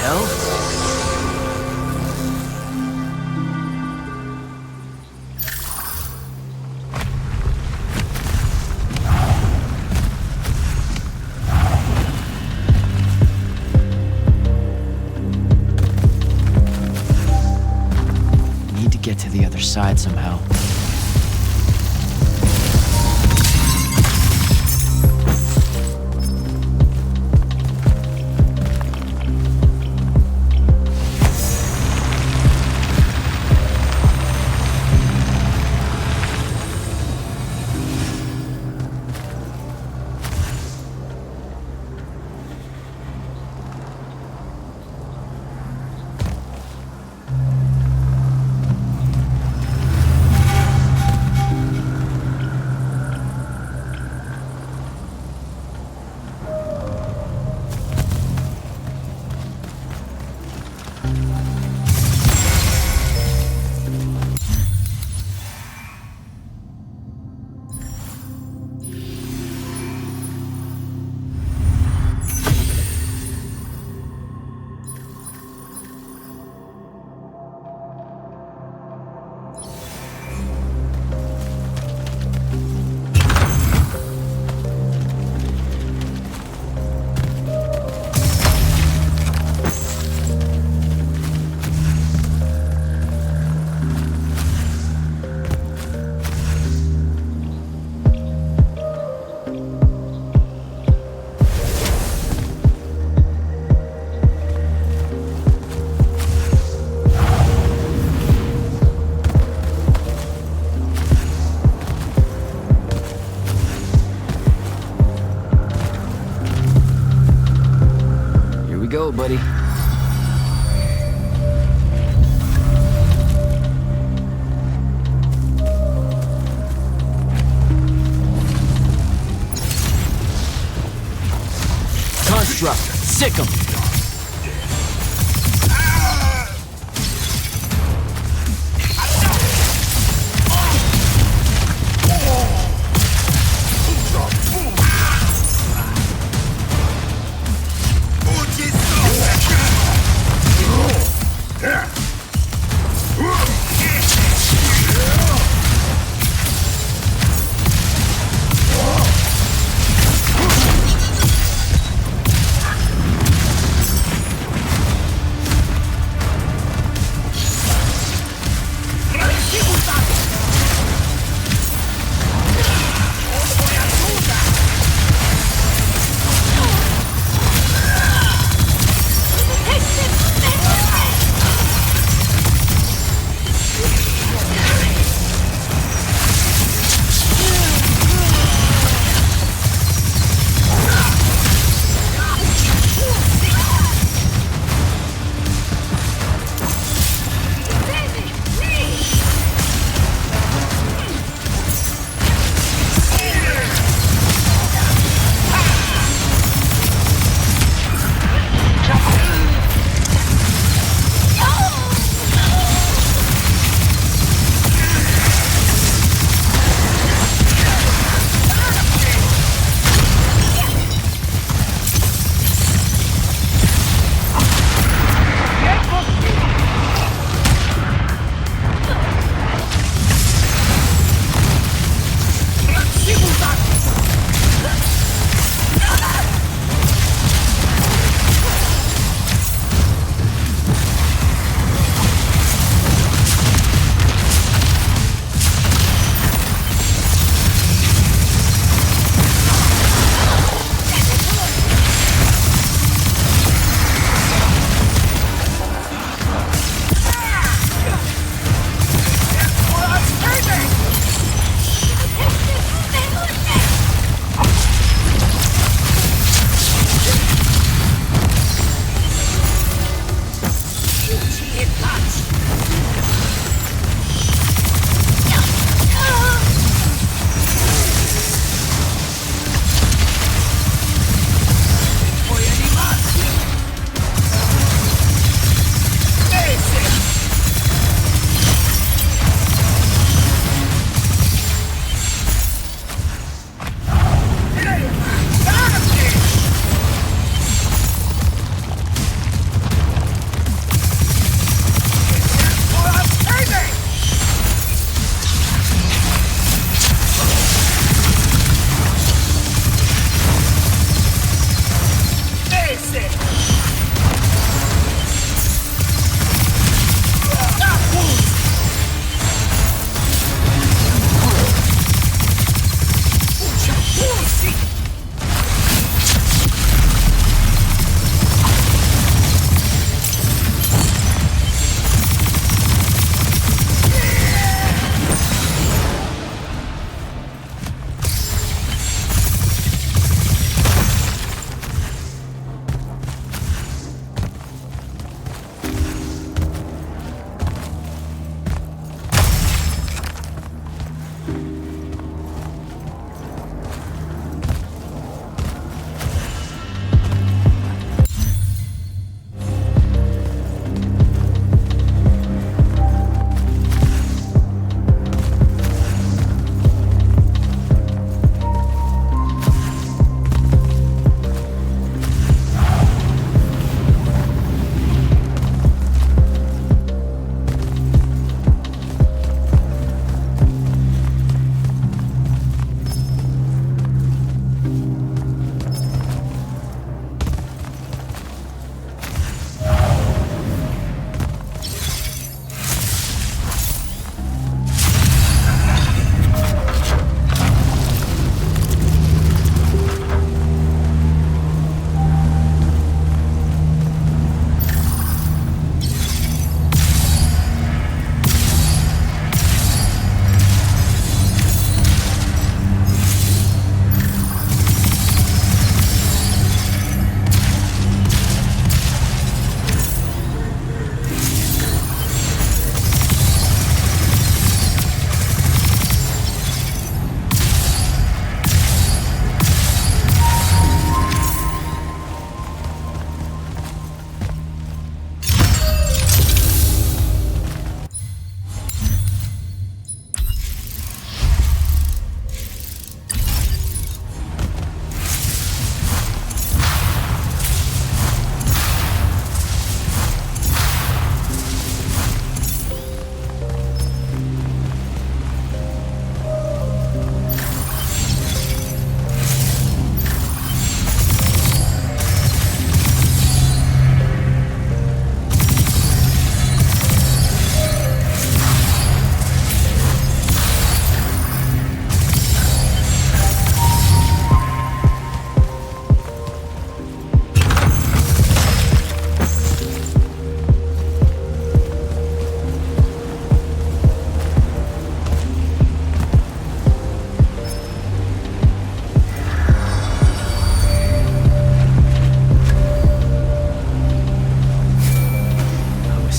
hell? Need to get to the other side somehow. Go, buddy. Konstrukt, sick 'em.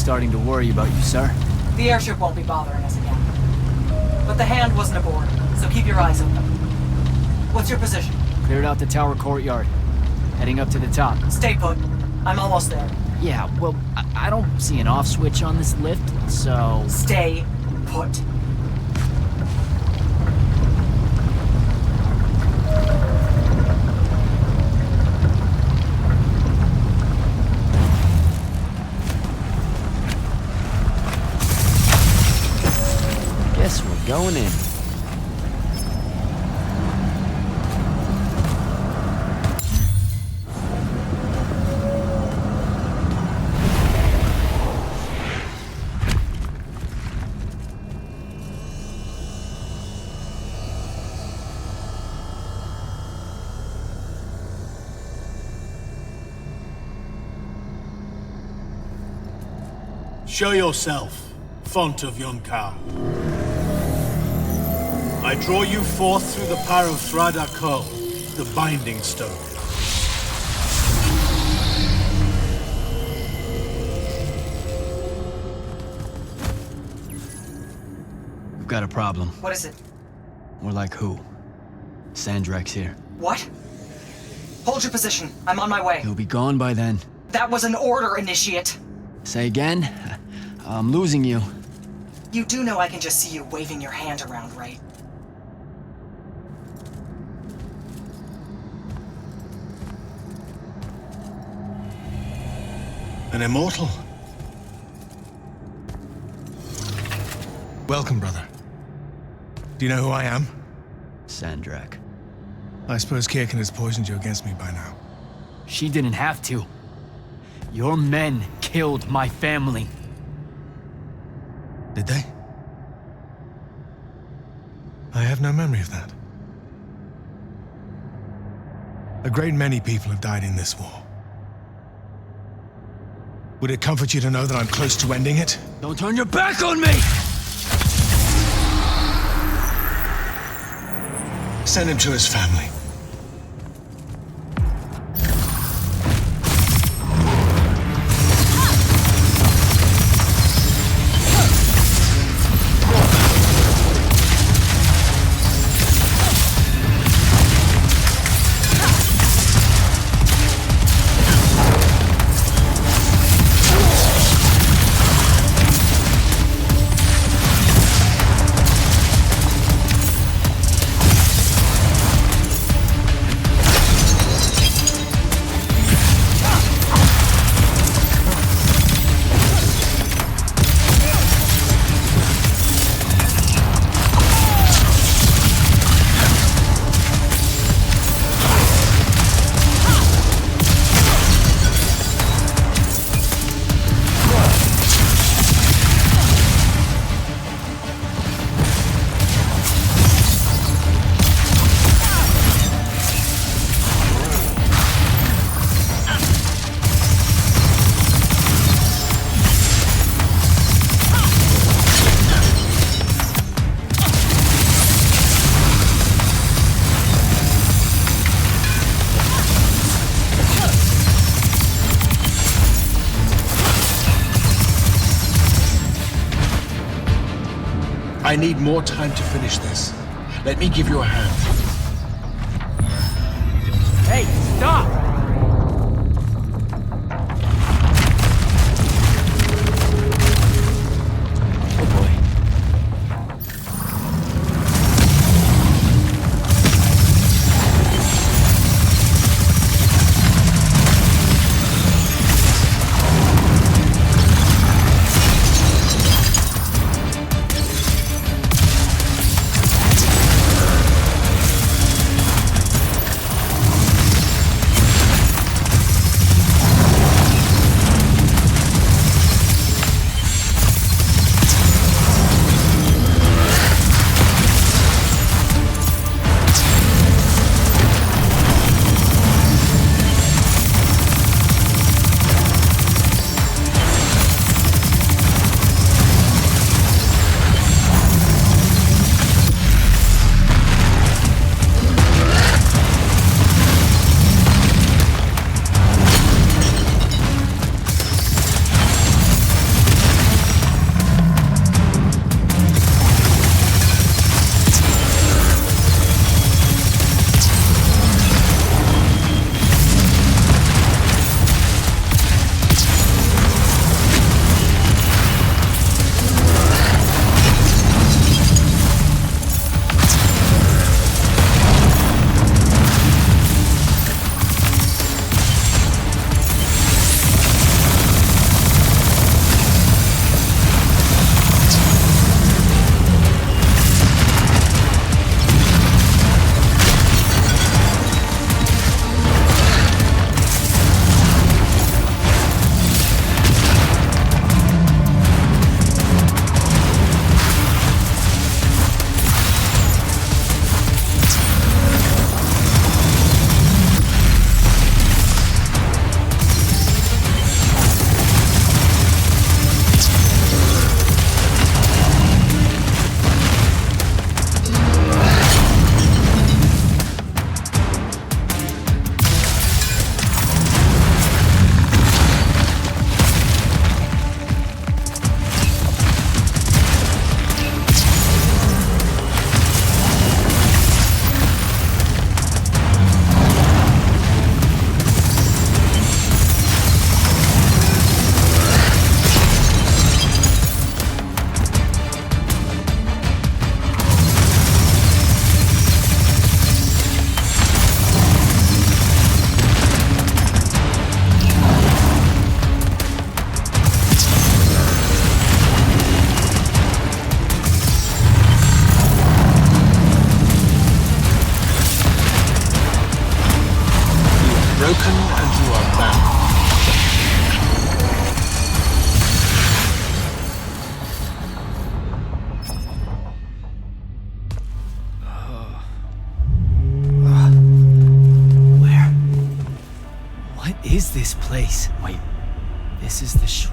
starting to worry about you, sir. The airship won't be bothering us again. But the hand wasn't aboard, so keep your eyes open. What's your position? Cleared out the tower courtyard. Heading up to the top. Stay put. I'm almost there. Yeah, well, I don't see an off switch on this lift, so... Stay put. Guess we're going in. Show yourself, font of Yonkao. I draw you forth through the power of Thradakol, the binding stone. We've got a problem. What is it? More like who? Sandrak's here. What? Hold your position. I'm on my way. He'll be gone by then. That was an order, Initiate. Say again? I'm losing you. You do know I can just see you waving your hand around, right? An immortal? Welcome, brother. Do you know who I am? Sandrak. I suppose Kirkin has poisoned you against me by now. She didn't have to. Your men killed my family. Did they? I have no memory of that. A great many people have died in this war. Would it comfort you to know that I'm close to ending it? Don't turn your back on me! Send him to his family. I need more time to finish this. Let me give you a hand. Hey, stop! Oh boy.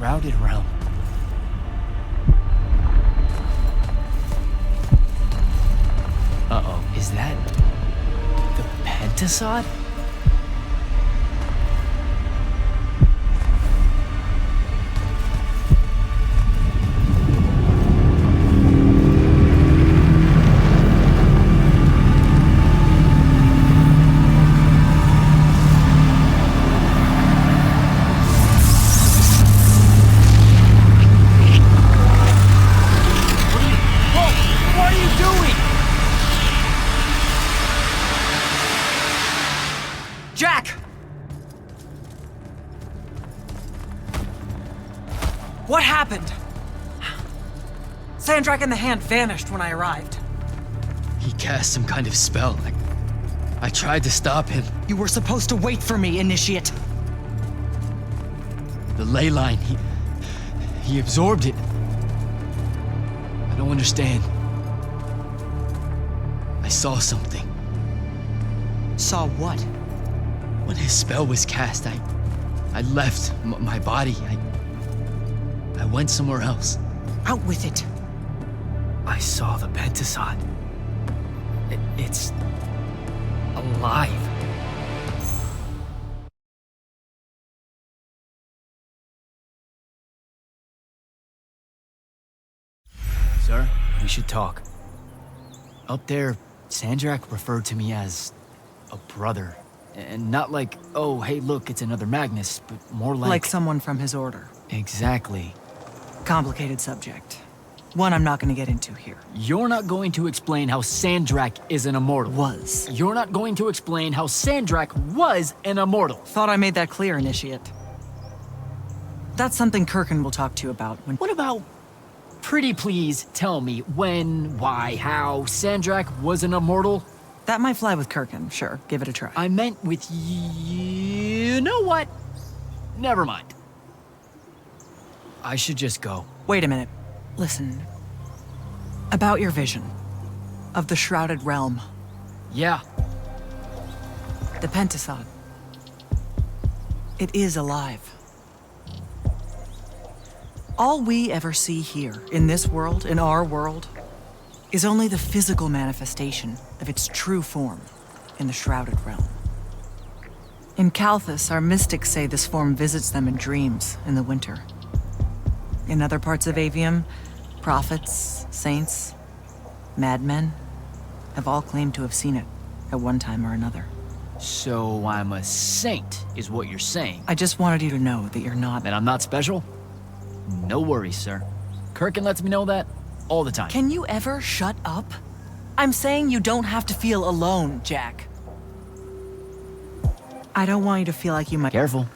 shrouded realm. Uh-oh, is that the Pentasod? Jack! What happened? Sandrak and the Hand vanished when I arrived. He cast some kind of spell. I tried to stop him. You were supposed to wait for me, Initiate. The ley line, he absorbed it. I don't understand. I saw something. Saw what? When his spell was cast, I left my body. I went somewhere else. Out with it. I saw the Pentasod. It's alive. Sir, we should talk. Up there, Sandrak referred to me as a brother. And not like, oh, hey, look, it's another Magnus, but more like... Like someone from his order. Exactly. Complicated subject. One I'm not going to get into here. You're not going to explain how Sandrak is an immortal. Was. You're not going to explain how Sandrak was an immortal. Thought I made that clear, Initiate. That's something Kirkin will talk to you about when... What about... Pretty please tell me when, why, how Sandrak was an immortal? That might fly with Kirkin, sure. Give it a try. I meant with you know what? Never mind. I should just go. Wait a minute. Listen. About your vision. Of the Shrouded Realm. Yeah. The Pentasod. It is alive. All we ever see here, in this world, in our world, is only the physical manifestation of its true form in the Shrouded Realm. In Kalthus, our mystics say this form visits them in dreams in the winter. In other parts of Aveum, prophets, saints, madmen have all claimed to have seen it at one time or another. So I'm a saint, is what you're saying. I just wanted you to know that you're not... That I'm not special? No worries, sir. Kirkin lets me know that all the time. Can you ever shut up? I'm saying you don't have to feel alone, Jack. I don't want you to feel like you might... Careful.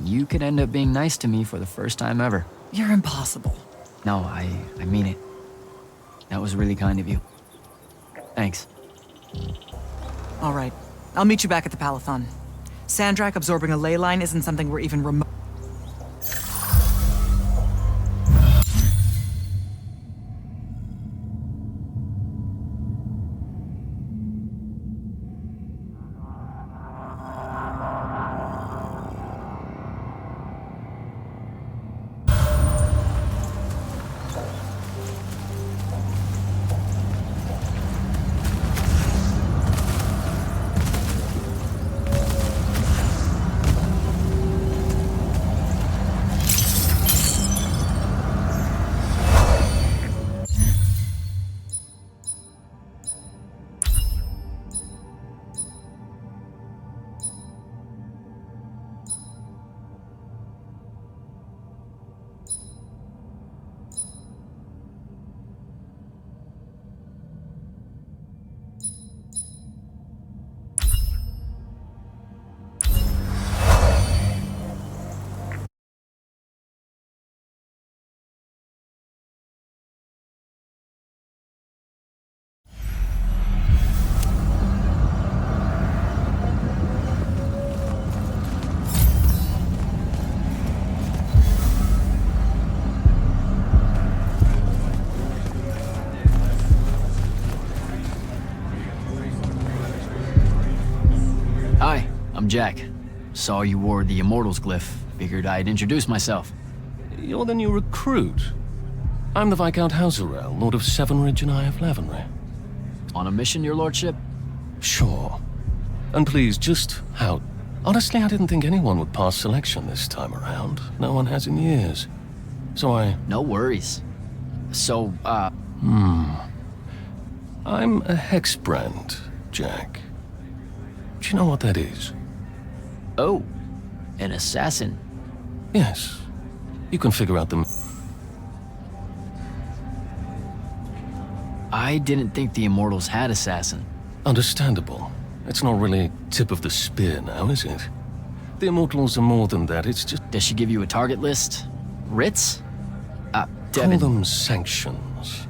You could end up being nice to me for the first time ever. You're impossible. No, I mean it. That was really kind of you. Thanks. All right. I'll meet you back at the Palathon. Sandrak absorbing a ley line isn't something we're even remote... Hi, I'm Jack. Saw you wore the Immortals glyph. Figured I'd introduce myself. you're the new recruit. I'm the Viscount Hauserel, Lord of Severnridge and I of Lavenry. On a mission, your lordship? Sure. And please, just how... Honestly, I didn't think anyone would pass selection this time around. No one has in years. So No worries. So, I'm a hexbrand, Jack. Do you know what that is? Oh, an assassin. Yes. You can figure out the... I didn't think the Immortals had assassin. Understandable. It's not really tip of the spear now, is it? The Immortals are more than that, it's just... Does she give you a target list? Writs? Call Devin. them sanctions.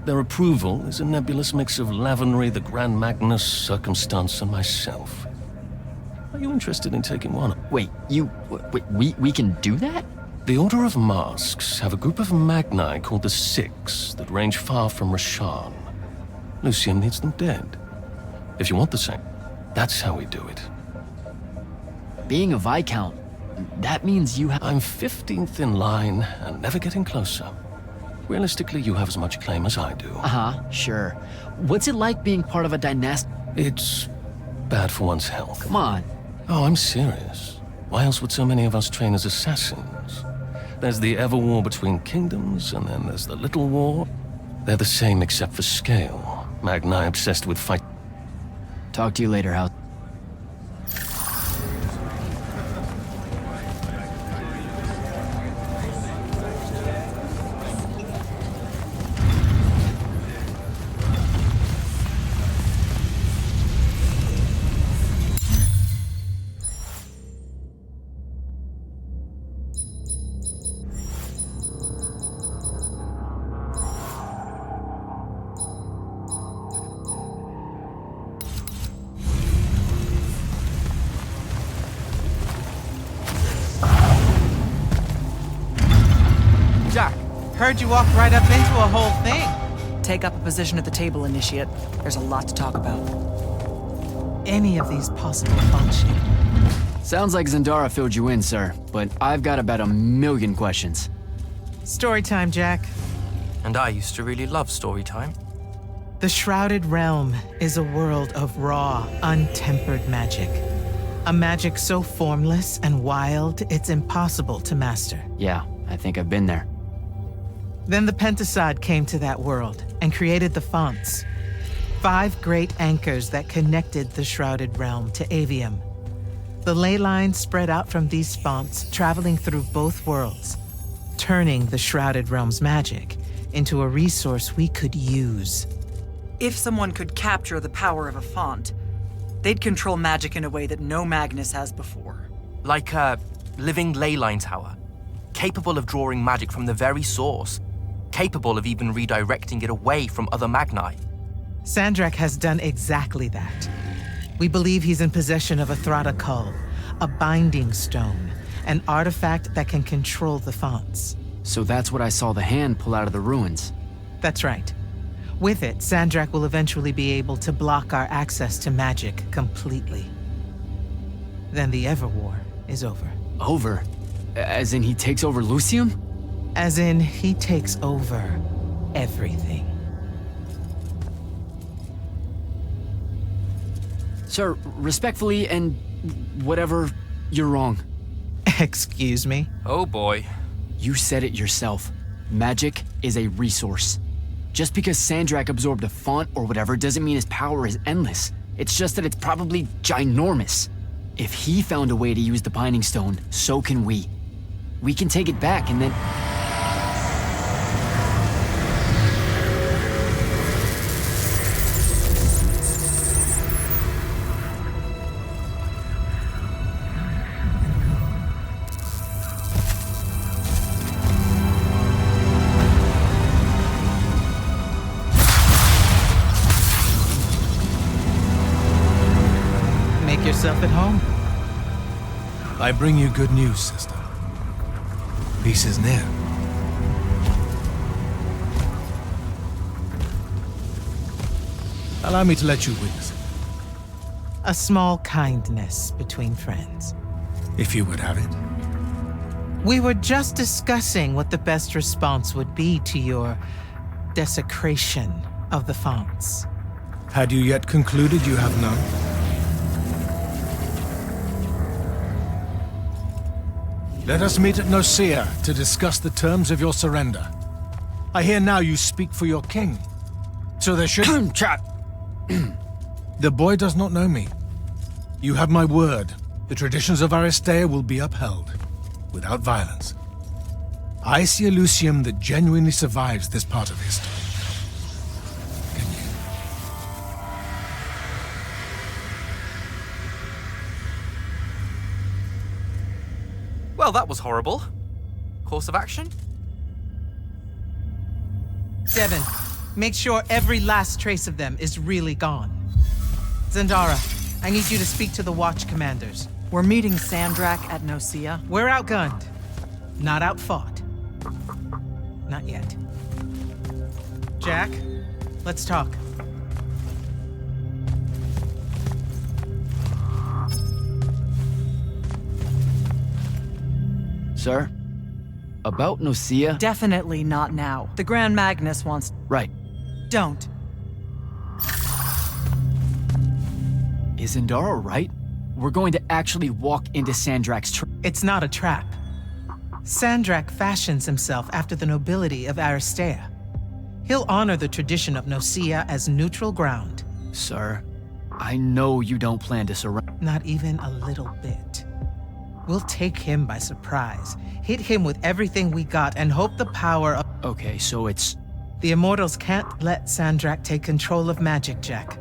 Their approval is a nebulous mix of Lavenry, the Grand Magnus, circumstance, and myself. Are you interested in taking one? Wait, we can do that? The Order of Masks have a group of Magni called the Six that range far from Rasharn. Lucian needs them dead. If you want the same, that's how we do it. Being a Viscount, that means you have... I'm 15th in line and never getting closer. Realistically, you have as much claim as I do. Sure. What's it like being part of a dynasty? It's bad for one's health. Come on. Oh, I'm serious. Why else would so many of us train as assassins? There's the ever-war between kingdoms, and then there's the Little War. They're the same except for scale. Magni obsessed with fight. Talk to you later, House. Jack, heard you walked right up into a whole thing. Take up a position at the table, Initiate. There's a lot to talk about. Any of these possible functions. Sounds like Zendara filled you in, sir, but I've got about 1,000,000 questions. Story time, Jack. And I used to really love story time. The Shrouded Realm is a world of raw, untempered magic. A magic so formless and wild, it's impossible to master. Yeah, I think I've been there. Then the Pentasod came to that world and created the fonts. 5 great anchors that connected the Shrouded Realm to Aveum. The ley lines spread out from these fonts, traveling through both worlds, turning the Shrouded Realm's magic into a resource we could use. If someone could capture the power of a font, they'd control magic in a way that no Magnus has before. Like a living leyline tower, capable of drawing magic from the very source, capable of even redirecting it away from other Magni. Sandrak has done exactly that. We believe he's in possession of a Thrata Cull, a binding stone, an artifact that can control the fonts. So that's what I saw the hand pull out of the ruins. That's right. With it, Sandrak will eventually be able to block our access to magic completely. Then the Everwar is over. Over? As in he takes over Lucium? As in, he takes over everything. Sir, respectfully and whatever, you're wrong. Excuse me? Oh boy. You said it yourself. Magic is a resource. Just because Sandrak absorbed a font or whatever doesn't mean his power is endless. It's just that it's probably ginormous. If he found a way to use the Binding Stone, so can we. We can take it back and then... Make yourself at home. I bring you good news, sister. Peace is near. Allow me to let you witness it, A small kindness between friends. if you would have it. We were just discussing what the best response would be to your desecration of the fonts. Had you yet concluded you have none? Let us meet at Nocea to discuss the terms of your surrender. I hear now you speak for your king. So there should... Chat. The boy does not know me. You have my word. The traditions of Aristea will be upheld, without violence. I see a Lucium that genuinely survives this part of history. Can you? Well, that was horrible. Course of action? Devin, make sure every last trace of them is really gone. Zendara, I need you to speak to the watch commanders. We're meeting Sandrak at Nocea. We're outgunned, not outfought. Not yet. Jack, let's talk. Sir? About Nocea? Definitely not now. The Grand Magnus wants... Right. Don't. Is Zendara right? We're going to actually walk into Sandrak's trap. It's not a trap. Sandrak fashions himself after the nobility of Aristea. He'll honor the tradition of Nocea as neutral ground. Sir, I know you don't plan to surrender. Not even a little bit. We'll take him by surprise, hit him with everything we got, and hope the power of... Okay, so it's... The Immortals can't let Sandrak take control of magic, Jack.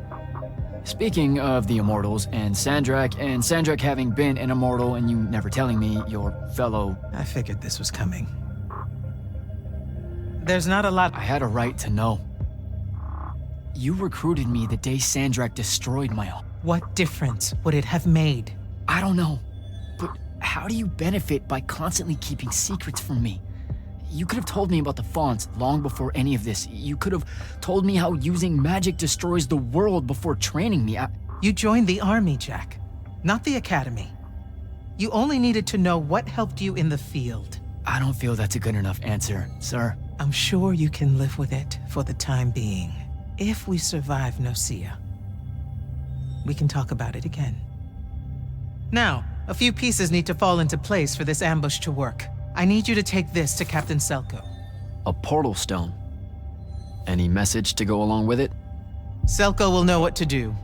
Speaking of the Immortals and Sandrak having been an Immortal and you never telling me your fellow... I figured this was coming. There's not a lot... I had a right to know. You recruited me the day Sandrak destroyed my home. What difference would it have made? I don't know, but how do you benefit by constantly keeping secrets from me? You could have told me about the fonts long before any of this. You could have told me how using magic destroys the world before training me. You joined the army, Jack, not the academy. You only needed to know what helped you in the field. I don't feel that's a good enough answer, sir. I'm sure you can live with it for the time being. If we survive Nocea, we can talk about it again. Now, a few pieces need to fall into place for this ambush to work. I need you to take this to Captain Selko. A portal stone. Any message to go along with it? Selko will know what to do.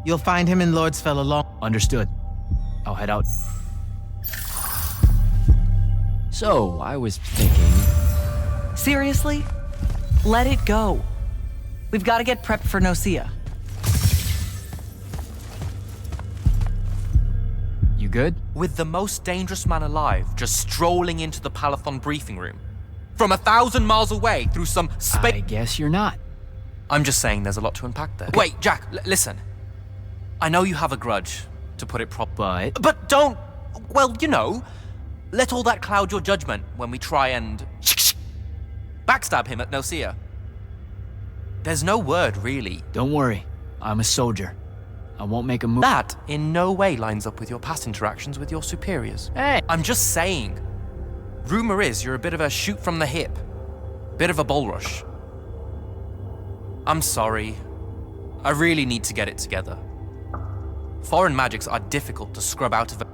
You'll find him in Lordsfell along... Understood. I'll head out. So, I was thinking... Seriously? Let it go. We've got to get prepped for Nocea. You good? With the most dangerous man alive just strolling into the Palathon briefing room. From 1,000 miles away through some I space... guess you're not. I'm just saying there's a lot to unpack there. Wait, Jack, listen. I know you have a grudge, to put it properly. But don't... Well, you know, let all that cloud your judgment when we try and... backstab him at Nocea. There's no word, really. Don't worry. I'm a soldier. I won't make a move. That in no way lines up with your past interactions with your superiors. Hey! I'm just saying. Rumor is you're a bit of a shoot from the hip. Bit of a bull rush. I'm sorry. I really need to get it together. Foreign magics are difficult to scrub out of a...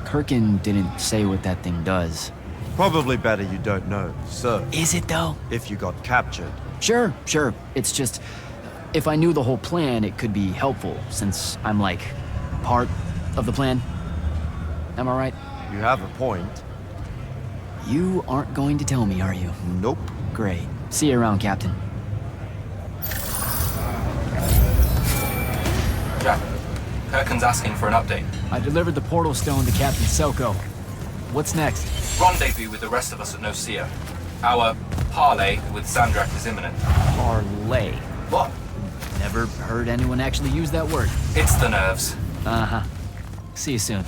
Kirkin didn't say what that thing does. Probably better you don't know, sir. Is it though? If you got captured. Sure. It's just, if I knew the whole plan, it could be helpful, since I'm like, part of the plan. Am I right? You have a point. You aren't going to tell me, are you? Nope. Great. See you around, Captain. Jack, Kirkin's asking for an update. I delivered the portal stone to Captain Selko. What's next? Rendezvous with the rest of us at Nocea. Our parley with Sandrak is imminent. Parlay. What? Never heard anyone actually use that word. It's the nerves. Uh-huh. See you soon.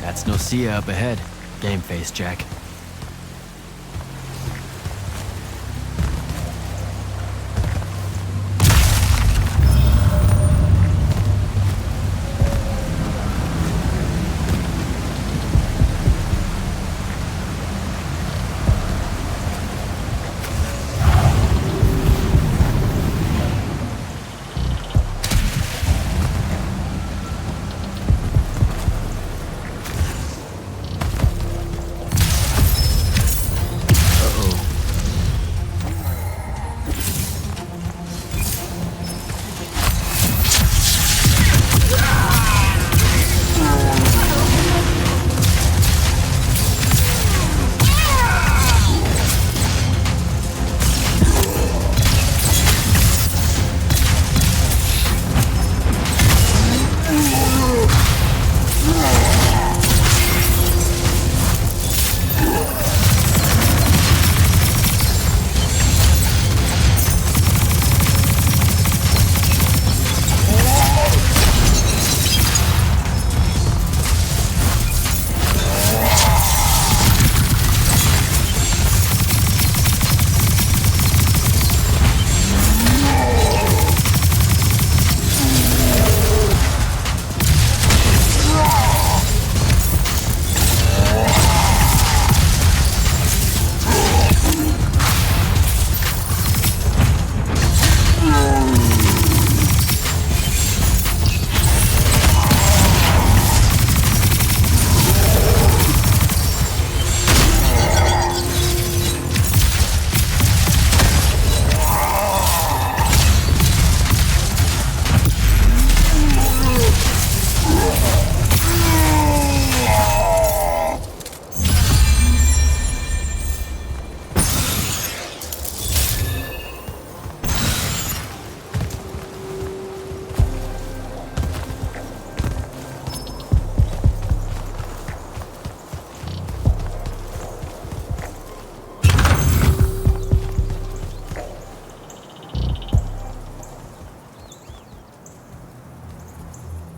That's Nocea up ahead. Game face, Jack.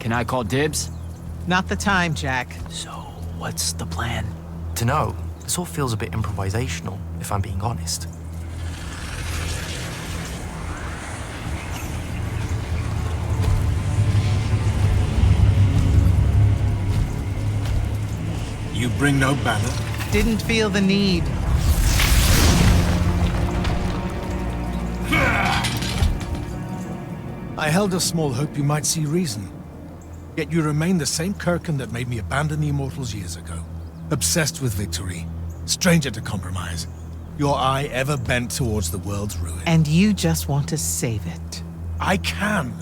Can I call dibs? Not the time, Jack. So, what's the plan? Dunno. This all feels a bit improvisational, if I'm being honest. You bring no banner? Didn't feel the need. I held a small hope you might see reason. Yet you remain the same Kirkin that made me abandon the Immortals years ago. Obsessed with victory, stranger to compromise. Your eye ever bent towards the world's ruin. And you just want to save it. I can.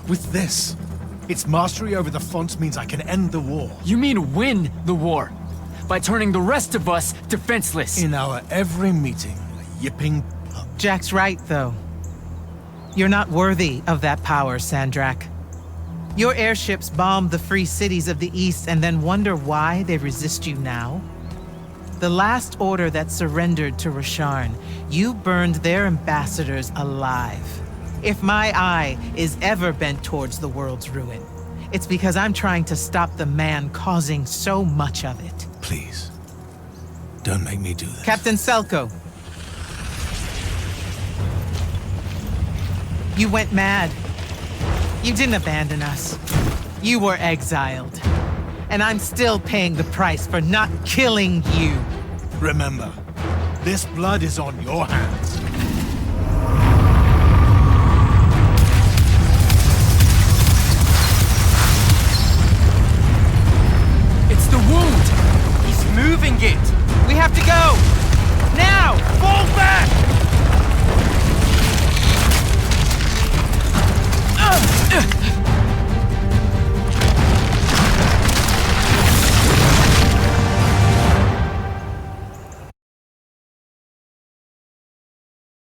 With this. Its mastery over the fonts means I can end the war. You mean win the war? By turning the rest of us defenseless? In our every meeting, a yipping pup. Jack's right, though. You're not worthy of that power, Sandrak. Your airships bombed the free cities of the East and then wonder why they resist you now? The last order that surrendered to Rasharn, you burned their ambassadors alive. If my eye is ever bent towards the world's ruin, it's because I'm trying to stop the man causing so much of it. Please, don't make me do this. Captain Selko. You went mad. You didn't abandon us. You were exiled. And I'm still paying the price for not killing you. Remember, this blood is on your hands. It's the wound! He's moving it! We have to go!